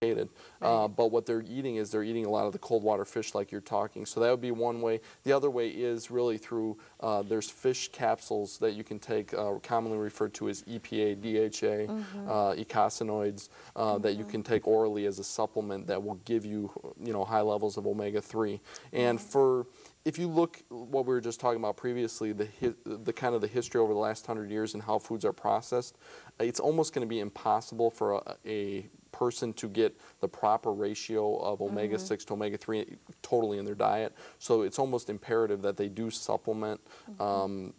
But what they're eating is they're eating a lot of the cold water fish like you're talking. So that would be one way. The other way is really through, there's fish capsules that you can take, commonly referred to as EPA, DHA, eicosanoids, that you can take orally as a supplement that will give you, high levels of omega-3. And if you look what we were just talking about previously, the kind of the history over the last 100 years and how foods are processed, it's almost going to be impossible for a person to get the proper ratio of omega-6 to omega-3 totally in their diet. So it's almost imperative that they do supplement, on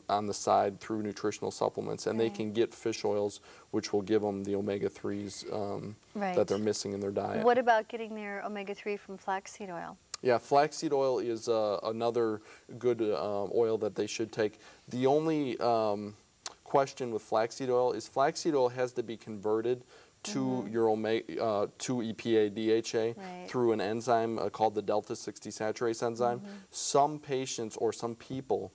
the side through nutritional supplements, and they can get fish oils, which will give them the omega-3s that they're missing in their diet. What about getting their omega-3 from flaxseed oil? Yeah, flaxseed oil is another good oil that they should take. The only question with flaxseed oil is flaxseed oil has to be converted to your to EPA DHA through an enzyme called the delta 6 desaturase enzyme. Some patients or some people,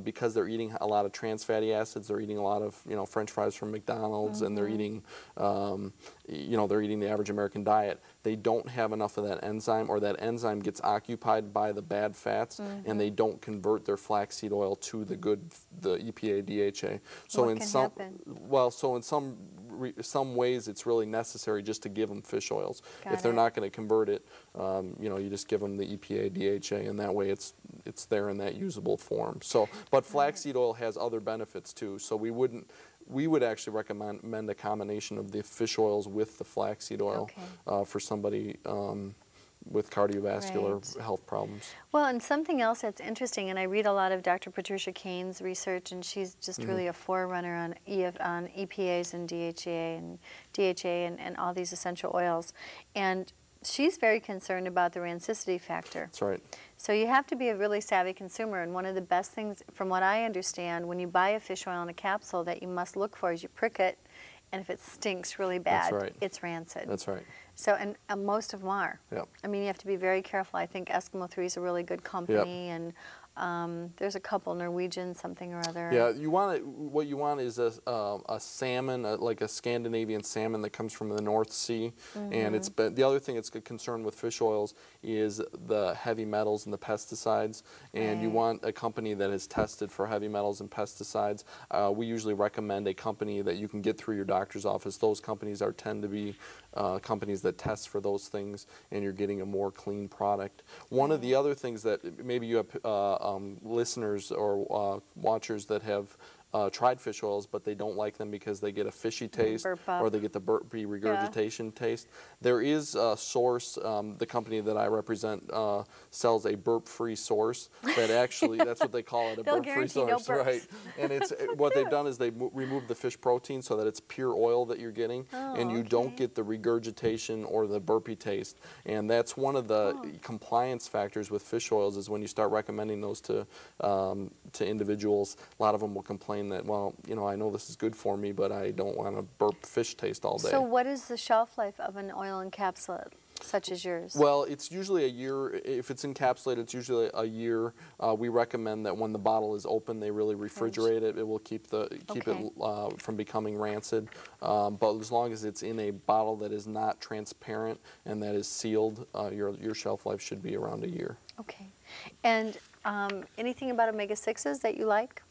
because they're eating a lot of trans fatty acids, they're eating a lot of French fries from McDonald's, and they're eating they're eating the average American diet. They don't have enough of that enzyme, or that enzyme gets occupied by the bad fats, and they don't convert their flaxseed oil to the EPA DHA. So what can happen? So in some ways it's really necessary just to give them fish oils. If they're not going to convert it, you just give them the EPA DHA, and that way it's there in that usable form. So, but flaxseed oil has other benefits too. So we would actually recommend a combination of the fish oils with the flaxseed oil for somebody with cardiovascular health problems. Well, and something else that's interesting, and I read a lot of Dr. Patricia Kane's research, and she's just really a forerunner on EPAs and DHA and all these essential oils. And she's very concerned about the rancidity factor. That's right. So you have to be a really savvy consumer, and one of the best things, from what I understand, when you buy a fish oil in a capsule that you must look for is you prick it, and if it stinks really bad, it's rancid. That's right. So, and most of them are. Yep. I mean, you have to be very careful. I think Eskimo 3 is a really good company, and there's a couple, Norwegian something or other. Yeah, what you want is a salmon, like a Scandinavian salmon that comes from the North Sea. And the other thing that's a concern with fish oils is the heavy metals and the pesticides. And you want a company that is tested for heavy metals and pesticides. We usually recommend a company that you can get through your doctor's office. Those companies tend to be companies that test for those things, and you're getting a more clean product. One of the other things that maybe you have listeners or watchers that have tried fish oils, but they don't like them because they get a fishy taste or they get the burpy regurgitation taste. There is a source, the company that I represent sells a burp-free source that actually, that's what they call it, a burp-free source. Right. And it's what they've done is they remove the fish protein so that it's pure oil that you're getting, and you don't get the regurgitation or the burpy taste. And that's one of the compliance factors with fish oils is when you start recommending those to individuals, a lot of them will complain that, well, I know this is good for me, but I don't want to burp fish taste all day. So what is the shelf life of an oil encapsulate such as yours? Well, it's usually a year. If it's encapsulated, it's usually a year. We recommend that when the bottle is open, they really refrigerate it. It will keep it from becoming rancid. But as long as it's in a bottle that is not transparent and that is sealed, your shelf life should be around a year. Okay. And anything about omega-6s that you like?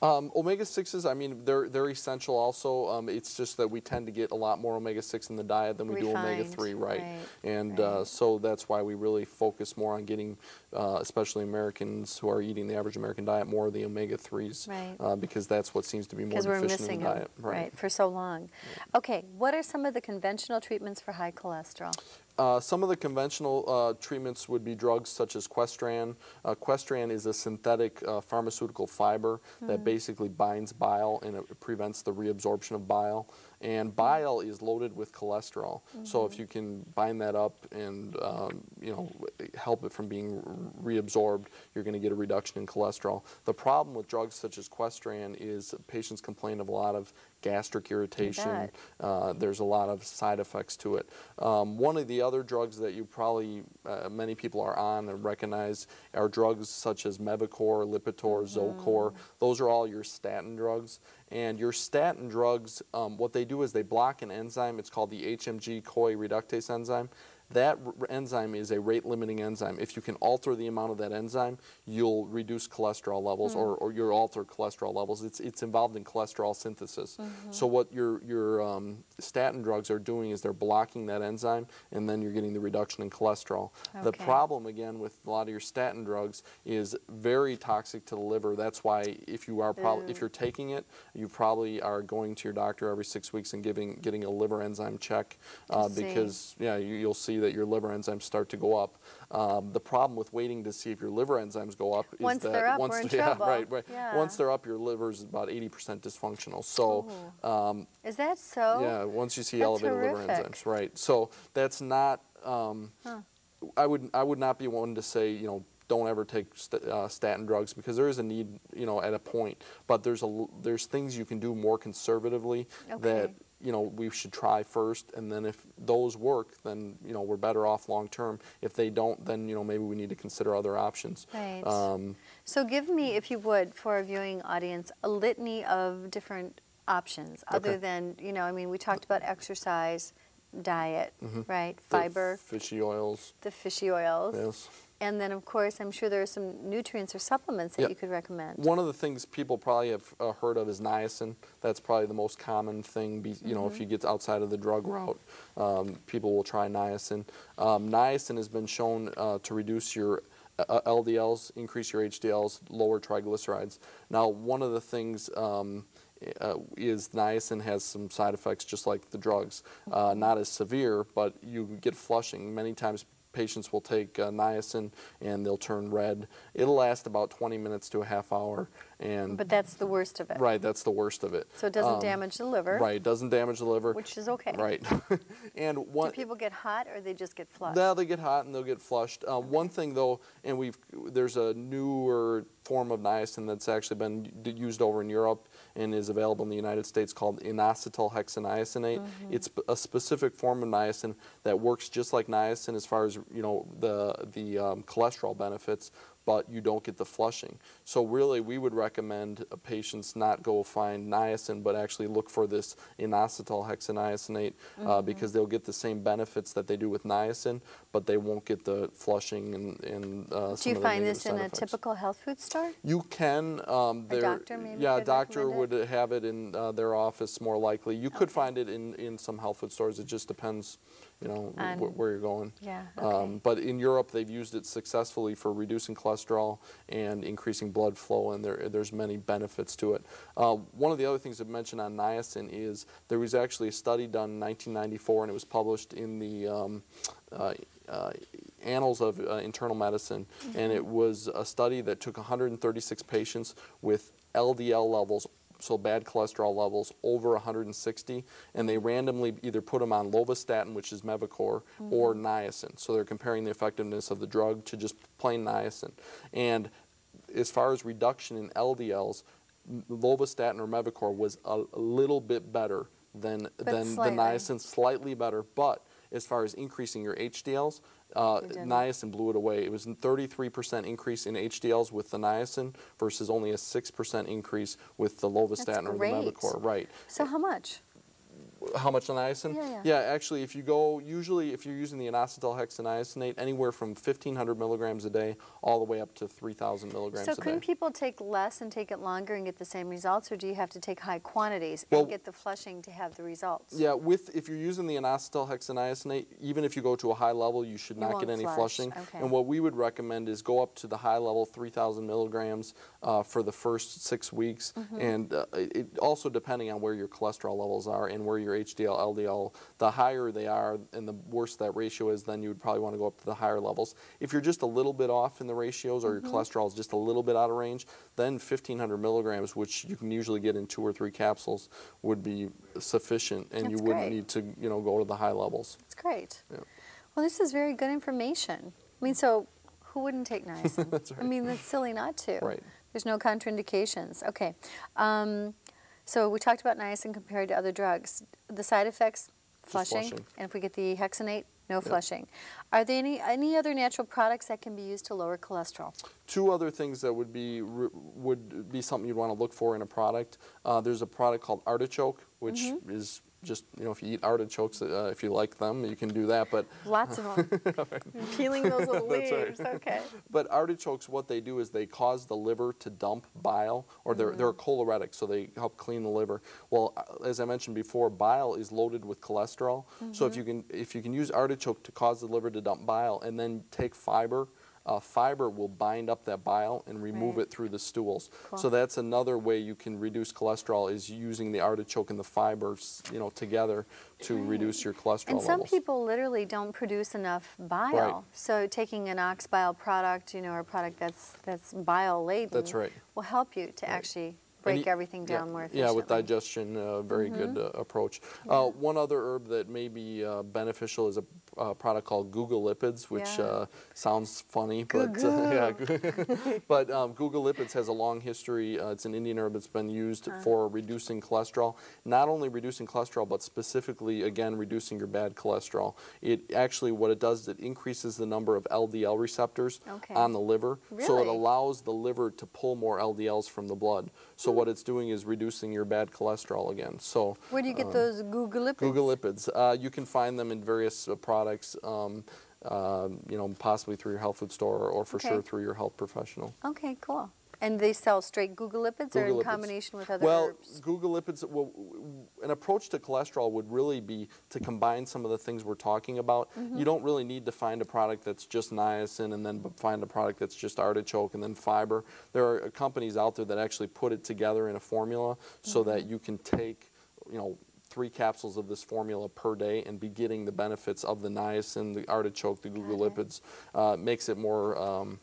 Omega-6s, I mean, they're essential also. It's just that we tend to get a lot more omega-6 in the diet than we do omega-3, And so that's why we really focus more on getting, especially Americans who are eating the average American diet, more of the omega-3s, because that's what seems to be more deficient in the diet. Right, for so long. Okay, what are some of the conventional treatments for high cholesterol? Some of the conventional treatments would be drugs such as Questran. Questran is a synthetic pharmaceutical fiber that basically binds bile and it prevents the reabsorption of bile. And bile is loaded with cholesterol. So if you can bind that up and help it from being reabsorbed, you're going to get a reduction in cholesterol. The problem with drugs such as Questran is patients complain of a lot of gastric irritation. There's a lot of side effects to it. One of the other drugs that you probably, many people are on and recognize are drugs such as Mevacor, Lipitor, Zocor. Those are all your statin drugs. And your statin drugs, what they do is they block an enzyme. It's called the HMG-CoA reductase enzyme. That enzyme is a rate-limiting enzyme. If you can alter the amount of that enzyme, you'll reduce cholesterol levels, or you'll alter cholesterol levels. It's involved in cholesterol synthesis. So what your statin drugs are doing is they're blocking that enzyme, and then you're getting the reduction in cholesterol. The problem, again, with a lot of your statin drugs is very toxic to the liver. That's why if you're taking it, you probably are going to your doctor every 6 weeks and getting a liver enzyme check, because you'll see that your liver enzymes start to go up. The problem with waiting to see if your liver enzymes go up is once they're up, we're in trouble. Right. Once they're up, your liver is about 80% dysfunctional. So, is that so? Yeah. Once you see elevated liver enzymes, right? So that's not. I would not be one to say, you know, don't ever take statin drugs, because there is a need, you know, at a point. But there's things you can do more conservatively that, you know, we should try first, and then if those work, then, you know, we're better off long term. If they don't, then, you know, maybe we need to consider other options. Right. So give me, if you would, for our viewing audience, a litany of different options other than, you know, I mean, we talked about exercise, diet, right? Fiber. The fishy oils. The fishy oils. Yes. And then, of course, I'm sure there are some nutrients or supplements that you could recommend. One of the things people probably have heard of is niacin. That's probably the most common thing. You know, if you get outside of the drug route, people will try niacin. Niacin has been shown to reduce your LDLs, increase your HDLs, lower triglycerides. Now, one of the things is niacin has some side effects just like the drugs. Not as severe, but you get flushing. Many times patients will take niacin and they'll turn red. It'll last about 20 minutes to a half hour. But that's the worst of it. Right, that's the worst of it. So it doesn't damage the liver. Right, it doesn't damage the liver. Which is okay. Right. And do people get hot, or they just get flushed? No, they get hot and they'll get flushed. One thing though, and there's a newer form of niacin that's actually been used over in Europe and is available in the United States called inositol hexaniacinate. It's a specific form of niacin that works just like niacin as far as, you know, the cholesterol benefits, but you don't get the flushing. So really, we would recommend patients not go find niacin, but actually look for this inositol hexaniacinate, because they'll get the same benefits that they do with niacin, but they won't get the flushing and Do you find this in a typical health food store? You can. A doctor maybe? Yeah, a doctor would have it in their office more likely. You could find it in some health food stores. It just depends, you know, where you're going. Yeah. But in Europe, they've used it successfully for reducing cholesterol and increasing blood flow, and there's many benefits to it. One of the other things to mention on niacin is there was actually a study done in 1994, and it was published in the Annals of Internal Medicine, and it was a study that took 136 patients with LDL levels, so bad cholesterol levels, over 160, and they randomly either put them on lovastatin, which is Mevacor, or niacin. So they're comparing the effectiveness of the drug to just plain niacin. And as far as reduction in LDLs, lovastatin or Mevacor was a little bit better than the niacin, slightly better, but as far as increasing your HDLs, niacin blew it away. It was a 33% increase in HDLs with the niacin versus only a 6% increase with the lovastatin or the Mevacor. Right. So how much? How much niacin? Yeah, actually, if you're using the inositol hexaniacinate, anywhere from 1,500 milligrams a day all the way up to 3,000 milligrams a day. So couldn't people take less and take it longer and get the same results, or do you have to take high quantities and get the flushing to have the results? Yeah, if you're using the inositol hexaniacinate, even if you go to a high level, you should not get any flushing. And what we would recommend is go up to the high level, 3,000 milligrams for the first 6 weeks, and it also depending on where your cholesterol levels are and where your HDL, LDL, the higher they are and the worse that ratio is, then you would probably want to go up to the higher levels. If you're just a little bit off in the ratios, or your cholesterol is just a little bit out of range, then 1,500 milligrams, which you can usually get in 2 or 3 capsules, would be sufficient, and you wouldn't need to, you know, go to the high levels. That's great. Yeah. Well, this is very good information. I mean, so who wouldn't take niacin? That's right. I mean, that's silly not to. Right. There's no contraindications. Okay. So we talked about niacin compared to other drugs. The side effects, flushing. And if we get the hexanate, no flushing. Are there any other natural products that can be used to lower cholesterol? 2 other things that would be something you'd want to look for in a product. There's a product called Artichoke, which is just, if you eat artichokes, if you like them, you can do that. But lots of them. Peeling those little That's leaves. right. Okay. But artichokes, what they do is they cause the liver to dump bile, or they're choleritic, so they help clean the liver. Well, as I mentioned before, bile is loaded with cholesterol. So if you can use artichoke to cause the liver to dump bile, and then take fiber. Fiber will bind up that bile and remove Right. it through the stools. Cool. So that's another way you can reduce cholesterol, is using the artichoke and the fibers, together to reduce your cholesterol And some levels. people literally don't produce enough bile. Right. So taking an ox bile product, or a product that's bile laden, That's right. will help you to actually break everything down more efficiently. Yeah, with digestion, very good approach. One other herb that may be beneficial is a product called Guga Lipids, which Yeah. sounds funny, but but Guga Lipids has a long history. It's an Indian herb that's been used for reducing cholesterol. Not only reducing cholesterol, but specifically, again, reducing your bad cholesterol. It actually, what it does is it increases the number of LDL receptors Okay. on the liver. So it Really? allows the liver to pull more LDLs from the blood. So what it's doing is reducing your bad cholesterol again. So Where do you get those Guga Lipids? Guga Lipids, you can find them in various products, possibly through your health food store, or for Okay. sure through your health professional. Okay, cool. And they sell straight Guga Lipids, or Guga in Lipids. combination with other Well, herbs? Guga Lipids, an approach to cholesterol would really be to combine some of the things we're talking about. You don't really need to find a product that's just niacin and then find a product that's just artichoke and then fiber. There are companies out there that actually put it together in a formula so that you can take, 3 capsules of this formula per day and be getting the benefits of the niacin, the artichoke, the Guga Lipids. Makes it more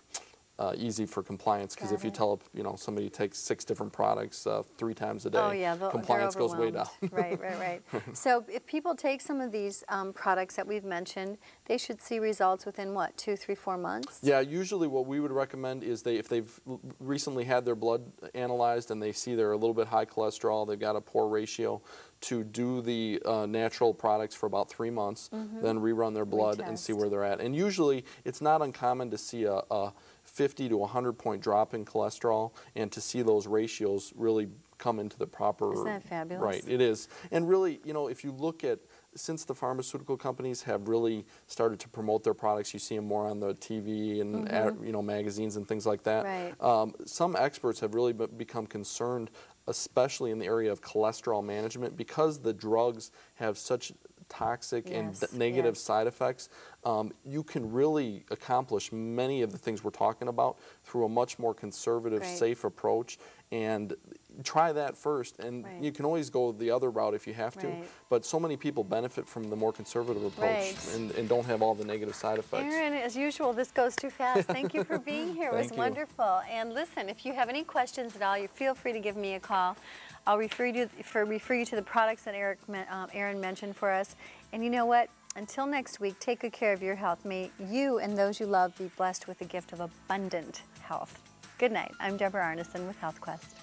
easy for compliance, because if you tell somebody takes 6 different products 3 times a day, Oh yeah, compliance they're goes way down. Right. So if people take some of these products that we've mentioned, they should see results within what, 2, 3, 4 months? Yeah, usually what we would recommend is if they've recently had their blood analyzed and they see they're a little bit high cholesterol, they've got a poor ratio, to do the natural products for about 3 months, then rerun their blood and see Retest. where they're at. And usually it's not uncommon to see a 50 to 100 point drop in cholesterol, and to see those ratios really come into the proper. Isn't that fabulous? Right, it is. And really, if you look at, since the pharmaceutical companies have really started to promote their products, you see them more on the TV and magazines and things like that. Right. Some experts have really become concerned, especially in the area of cholesterol management, because the drugs have such toxic and Yes, negative yes. side effects. You can really accomplish many of the things we're talking about through a much more conservative, Great. safe approach. And try that first, and Right. you can always go the other route if you have to. Right. But so many people benefit from the more conservative approach, Right. and don't have all the negative side effects. Aaron, as usual, this goes too fast. Thank you for being here. It was Thank you. wonderful. And listen, if you have any questions at all, you feel free to give me a call. I'll refer you to the products that Aaron mentioned for us. And you know what? Until next week, take good care of your health. May you and those you love be blessed with the gift of abundant health. Good night. I'm Deborah Arneson with HealthQuest.